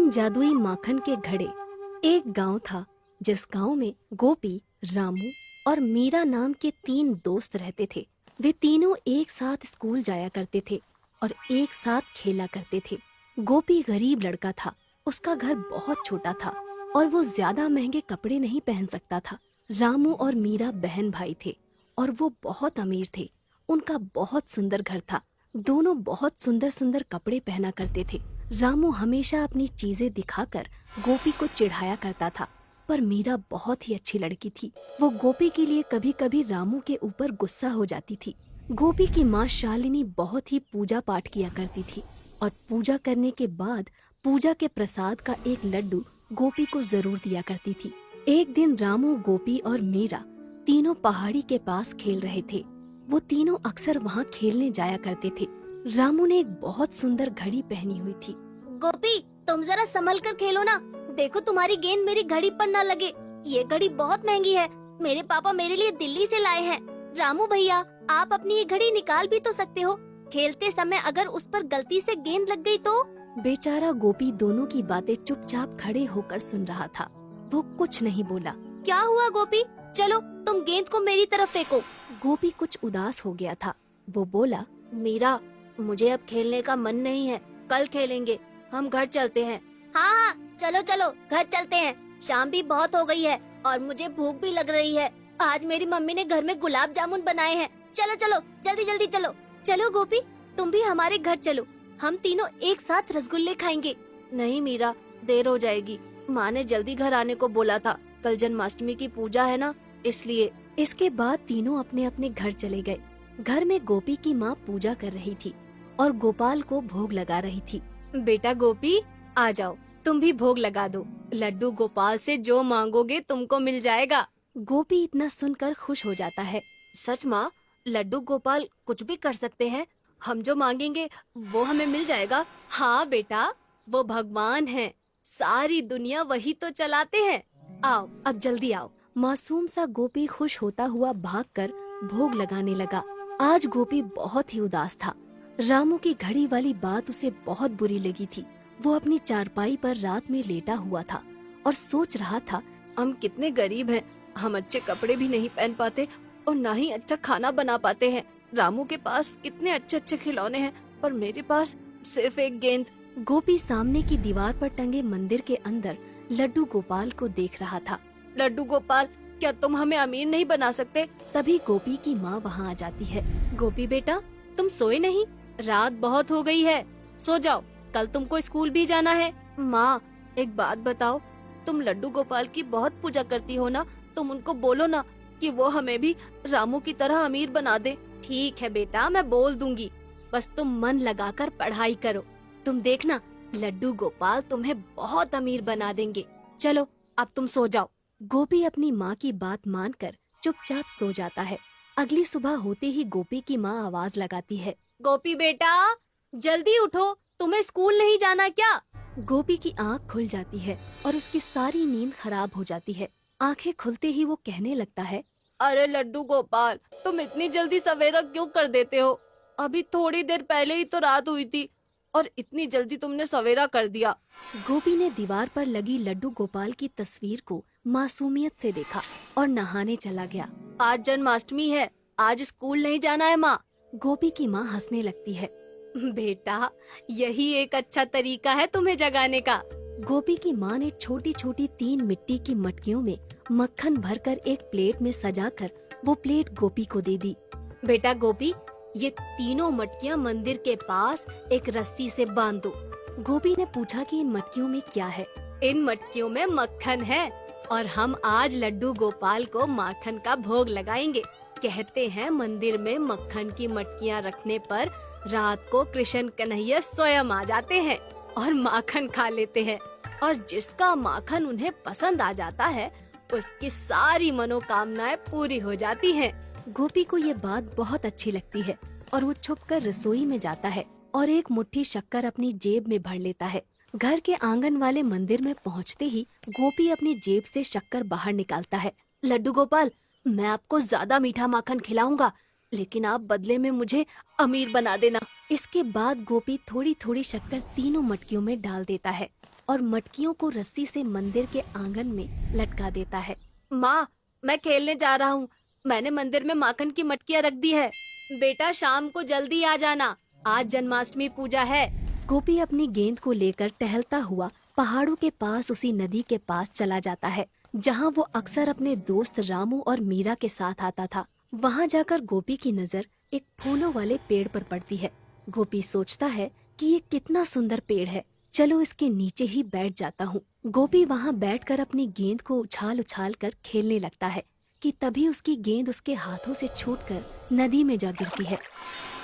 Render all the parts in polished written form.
तीन जादुई माखन के घड़े। एक गांव था जिस गांव में गोपी, रामू और मीरा नाम के तीन दोस्त रहते थे। वे तीनों एक साथ स्कूल जाया करते थे और एक साथ खेला करते थे। गोपी गरीब लड़का था, उसका घर बहुत छोटा था और वो ज्यादा महंगे कपड़े नहीं पहन सकता था। रामू और मीरा बहन भाई थे और वो बहुत अमीर थे। उनका बहुत सुंदर घर था। दोनों बहुत सुंदर सुंदर कपड़े पहना करते थे। रामू हमेशा अपनी चीजें दिखाकर गोपी को चिढ़ाया करता था, पर मीरा बहुत ही अच्छी लड़की थी। वो गोपी के लिए कभी कभी रामू के ऊपर गुस्सा हो जाती थी। गोपी की माँ शालिनी बहुत ही पूजा पाठ किया करती थी और पूजा करने के बाद पूजा के प्रसाद का एक लड्डू गोपी को जरूर दिया करती थी। एक दिन रामू, गोपी और मीरा तीनों पहाड़ी के पास खेल रहे थे। वो तीनों अक्सर वहाँ खेलने जाया करते थे। रामू ने एक बहुत सुंदर घड़ी पहनी हुई थी। गोपी, तुम जरा संभल कर खेलो ना। देखो तुम्हारी गेंद मेरी घड़ी पर ना लगे। ये घड़ी बहुत महंगी है। मेरे पापा मेरे लिए दिल्ली से लाए हैं। रामू भैया, आप अपनी ये घड़ी निकाल भी तो सकते हो। खेलते समय अगर उस पर गलती से गेंद लग गई तो? बेचारा गोपी दोनों की बातें चुपचाप खड़े होकर सुन रहा था। वो कुछ नहीं बोला। क्या हुआ गोपी? चलो तुम गेंद को मेरी तरफ फेंको। गोपी कुछ उदास हो गया था। वो बोला, मीरा, मुझे अब खेलने का मन नहीं है। कल खेलेंगे। हम घर चलते हैं। हाँ हाँ, चलो चलो घर चलते हैं। शाम भी बहुत हो गई है और मुझे भूख भी लग रही है। आज मेरी मम्मी ने घर में गुलाब जामुन बनाए हैं। चलो चलो जल्दी जल्दी चलो। चलो गोपी, तुम भी हमारे घर चलो। हम तीनों एक साथ रसगुल्ले खाएंगे। नहीं मीरा, देर हो जाएगी। माँ ने जल्दी घर आने को बोला था। कल जन्माष्टमी की पूजा है ना, इसलिए। इसके बाद तीनों अपने अपने घर चले गए। घर में गोपी की माँ पूजा कर रही थी और गोपाल को भोग लगा रही थी। बेटा गोपी, आ जाओ, तुम भी भोग लगा दो। लड्डू गोपाल से जो मांगोगे तुमको मिल जाएगा। गोपी इतना सुनकर खुश हो जाता है। सच माँ, लड्डू गोपाल कुछ भी कर सकते हैं। हम जो मांगेंगे वो हमें मिल जाएगा। हाँ बेटा, वो भगवान हैं। सारी दुनिया वही तो चलाते हैं। आओ, अब जल्दी आओ। मासूम सा गोपी खुश होता हुआ भागकर भोग लगाने लगा। आज गोपी बहुत ही उदास था। रामू की घड़ी वाली बात उसे बहुत बुरी लगी थी। वो अपनी चारपाई पर रात में लेटा हुआ था और सोच रहा था, हम कितने गरीब हैं। हम अच्छे कपड़े भी नहीं पहन पाते और ना ही अच्छा खाना बना पाते हैं। रामू के पास कितने अच्छे अच्छे खिलौने हैं, पर मेरे पास सिर्फ एक गेंद। गोपी सामने की दीवार पर टंगे मंदिर के अंदर लड्डू गोपाल को देख रहा था। लड्डू गोपाल, क्या तुम हमें अमीर नहीं बना सकते? तभी गोपी की माँ वहाँ आ जाती है। गोपी बेटा, तुम सोए नहीं? रात बहुत हो गई है, सो जाओ। कल तुमको स्कूल भी जाना है। माँ, एक बात बताओ, तुम लड्डू गोपाल की बहुत पूजा करती हो ना, तुम उनको बोलो ना कि वो हमें भी रामू की तरह अमीर बना दे। ठीक है बेटा, मैं बोल दूंगी। बस तुम मन लगाकर पढ़ाई करो। तुम देखना, लड्डू गोपाल तुम्हें बहुत अमीर बना देंगे। चलो अब तुम सो जाओ। गोपी अपनी माँ की बात मानकर चुपचाप सो जाता है। अगली सुबह होते ही गोपी की माँ आवाज लगाती है, गोपी बेटा, जल्दी उठो, तुम्हें स्कूल नहीं जाना क्या? गोपी की आँख खुल जाती है और उसकी सारी नींद खराब हो जाती है। आंखें खुलते ही वो कहने लगता है, अरे लड्डू गोपाल, तुम इतनी जल्दी सवेरा क्यों कर देते हो? अभी थोड़ी देर पहले ही तो रात हुई थी और इतनी जल्दी तुमने सवेरा कर दिया। गोपी ने दीवार पर लगी लड्डू गोपाल की तस्वीर को मासूमियत से देखा और नहाने चला गया। आज जन्माष्टमी है, आज स्कूल नहीं जाना है माँ। गोपी की माँ हंसने लगती है। बेटा, यही एक अच्छा तरीका है तुम्हें जगाने का। गोपी की माँ ने छोटी छोटी 3 मिट्टी की मटकियों में मक्खन भरकर एक प्लेट में सजाकर वो प्लेट गोपी को दे दी। बेटा गोपी, ये तीनों मटकियाँ मंदिर के पास एक रस्सी से बांध दो। गोपी ने पूछा कि इन मटकियों में क्या है। इन मटकियों में मक्खन है और हम आज लड्डू गोपाल को माखन का भोग लगाएंगे। कहते हैं मंदिर में मक्खन की मटकियाँ रखने पर रात को कृष्ण कन्हैया स्वयं आ जाते हैं और माखन खा लेते हैं, और जिसका माखन उन्हें पसंद आ जाता है उसकी सारी मनोकामनाएं पूरी हो जाती हैं। गोपी को ये बात बहुत अच्छी लगती है और वो छुपकर रसोई में जाता है और एक मुट्ठी शक्कर अपनी जेब में भर लेता है। घर के आंगन वाले मंदिर में पहुंचते ही गोपी अपनी जेब से शक्कर बाहर निकालता है। लड्डू गोपाल, मैं आपको ज्यादा मीठा माखन खिलाऊंगा, लेकिन आप बदले में मुझे अमीर बना देना। इसके बाद गोपी थोड़ी थोड़ी शक्कर तीनों मटकियों में डाल देता है और मटकियों को रस्सी से मंदिर के आंगन में लटका देता है। माँ, मैं खेलने जा रहा हूँ। मैंने मंदिर में माखन की मटकियाँ रख दी है। बेटा, शाम को जल्दी आ जाना, आज जन्माष्टमी पूजा है। गोपी अपनी गेंद को लेकर टहलता हुआ पहाड़ों के पास उसी नदी के पास चला जाता है जहाँ वो अक्सर अपने दोस्त रामू और मीरा के साथ आता था। वहाँ जाकर गोपी की नजर एक फूलों वाले पेड़ पर पड़ती है। गोपी सोचता है कि ये कितना सुंदर पेड़ है, चलो इसके नीचे ही बैठ जाता हूँ। गोपी वहाँ बैठकर अपनी गेंद को उछाल उछाल कर खेलने लगता है कि तभी उसकी गेंद उसके हाथों से छूटकर नदी में जा गिरती है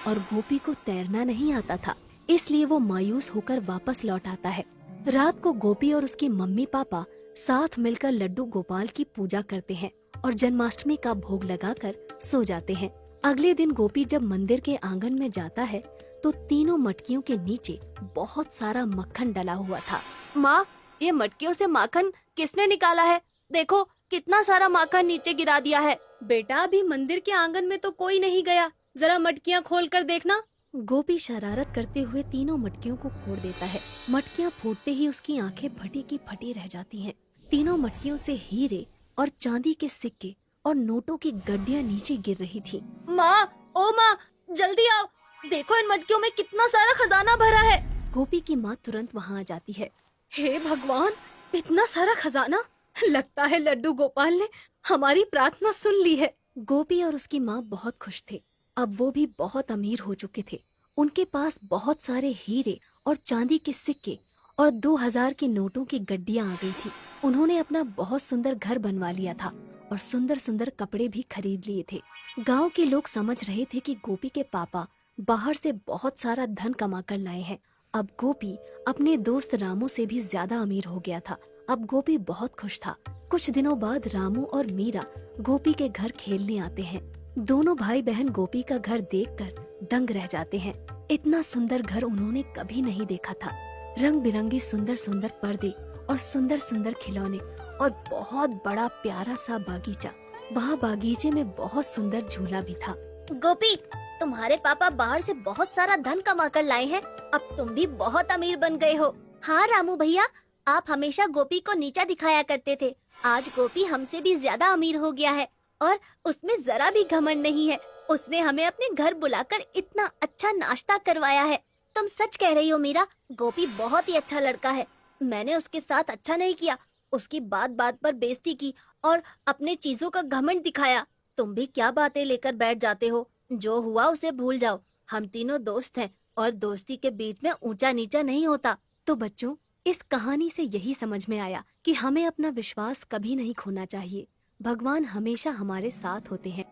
और गोपी को तैरना नहीं आता था, इसलिए वो मायूस होकर वापस लौट आता है। रात को गोपी और उसकी मम्मी पापा साथ मिलकर लड्डू गोपाल की पूजा करते हैं और जन्माष्टमी का भोग लगाकर सो जाते हैं। अगले दिन गोपी जब मंदिर के आंगन में जाता है तो तीनों मटकियों के नीचे बहुत सारा मक्खन डला हुआ था। माँ, ये मटकियों से माखन किसने निकाला है? देखो कितना सारा माखन नीचे गिरा दिया है। बेटा, अभी मंदिर के आंगन में तो कोई नहीं गया, जरा मटकियाँ खोल कर देखना। गोपी शरारत करते हुए तीनों मटकियों को फोड़ देता है। मटकियाँ फूटते ही उसकी आंखें फटी की फटी रह जाती हैं। तीनों मटकियों से हीरे और चांदी के सिक्के और नोटों की गड्डियाँ नीचे गिर रही थी। माँ, ओ माँ, जल्दी आओ, देखो इन मटकियों में कितना सारा खजाना भरा है। गोपी की माँ तुरंत वहाँ आ जाती है। हे भगवान, इतना सारा खजाना! लगता है लड्डू गोपाल ने हमारी प्रार्थना सुन ली है। गोपी और उसकी माँ बहुत खुश थे। अब वो भी बहुत अमीर हो चुके थे। उनके पास बहुत सारे हीरे और चांदी के सिक्के और 2000 के नोटों की गड्डियाँ आ गई थी। उन्होंने अपना बहुत सुंदर घर बनवा लिया था और सुंदर सुंदर कपड़े भी खरीद लिए थे। गांव के लोग समझ रहे थे कि गोपी के पापा बाहर से बहुत सारा धन कमा कर लाए हैं। अब गोपी अपने दोस्त रामू से भी ज्यादा अमीर हो गया था। अब गोपी बहुत खुश था। कुछ दिनों बाद रामू और मीरा गोपी के घर खेलने आते हैं। दोनों भाई बहन गोपी का घर देखकर दंग रह जाते हैं। इतना सुंदर घर उन्होंने कभी नहीं देखा था। रंग बिरंगी सुंदर सुंदर पर्दे और सुंदर सुंदर खिलौने और बहुत बड़ा प्यारा सा बागीचा। वहाँ बागीचे में बहुत सुंदर झूला भी था। गोपी, तुम्हारे पापा बाहर से बहुत सारा धन कमा कर लाए हैं। अब तुम भी बहुत अमीर बन गए हो। हाँ रामू भैया, आप हमेशा गोपी को नीचा दिखाया करते थे। आज गोपी हमसे भी ज्यादा अमीर हो गया है और उसमें जरा भी घमंड नहीं है। उसने हमें अपने घर बुलाकर इतना अच्छा नाश्ता करवाया है। तुम सच कह रही हो मीरा, गोपी बहुत ही अच्छा लड़का है। मैंने उसके साथ अच्छा नहीं किया, उसकी बात बात पर बेइज्जती की और अपने चीजों का घमंड दिखाया। तुम भी क्या बातें लेकर बैठ जाते हो? जो हुआ उसे भूल जाओ। हम तीनों दोस्त हैं और दोस्ती के बीच में ऊंचा नीचा नहीं होता। तो बच्चों, इस कहानी से यही समझ में आया कि हमें अपना विश्वास कभी नहीं खोना चाहिए। भगवान हमेशा हमारे साथ होते हैं।